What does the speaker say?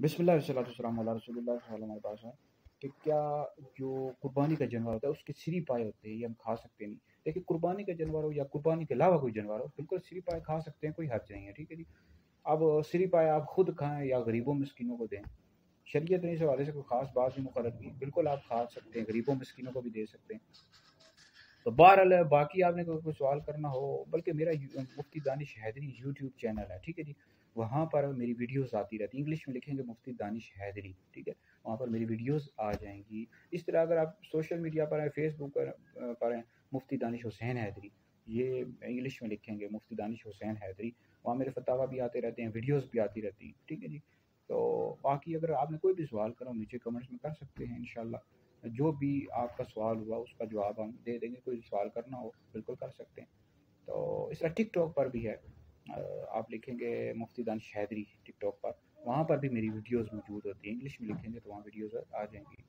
बिस्मिल्लाह वस्सलातु वस्सलामु अला रसूलिल्लाह सल्लल्लाहु अलैहि वसल्लम कि क्या जो कुर्बानी का जानवर होता है उसके सिरी पाए होते हैं, ये हम खा सकते नहीं। देखिए, कुर्बानी का जानवर हो या कुर्बानी के अलावा कोई जानवर हो, बिल्कुल सिरी पाए खा सकते हैं, कोई हर्ज नहीं है, ठीक है जी। अब सिरी पाए आप खुद खाएं या गरीबों मिस्किनों को दें, शरीयत ने इस हवाले से कोई ख़ास बात नहीं मुकर्रर की, बिल्कुल आप खा सकते हैं, गरीबों मिस्किनों को भी दे सकते हैं। तो बहरहाल बाकी आपने कोई सवाल करना हो, बल्कि मेरा मुफ्ती दानिश हैदरी यूट्यूब चैनल है, ठीक है जी। वहाँ पर मेरी वीडियोस आती रहती हैं, इंग्लिश में लिखेंगे मुफ्ती दानिश हैदरी, ठीक है, वहाँ पर मेरी वीडियोस आ जाएंगी। इस तरह अगर आप सोशल मीडिया पर हैं, फेसबुक पर हैं, मुफ्ती दानिश हुसैन हैदरी, ये इंग्लिश में लिखेंगे मुफ्ती दानिश हुसैन हैदरी, वहाँ मेरे फतावा भी आते रहते हैं, वीडियोस भी आती रहती हैं, ठीक है जी। तो बाकी अगर आपने कोई भी सवाल करो नीचे कमेंट्स में कर सकते हैं, इंशाल्लाह जो भी आपका सवाल हुआ उसका जवाब हम दे देंगे। कोई सवाल करना हो बिल्कुल कर सकते हैं। तो इस तरह टिक टॉक पर भी है, आप लिखेंगे मुफ्ती दानिश हैदरी टिक टॉक पर, वहाँ पर भी मेरी वीडियोस मौजूद होती हैं, इंग्लिश में लिखेंगे तो वहाँ वीडियोस आ जाएंगी।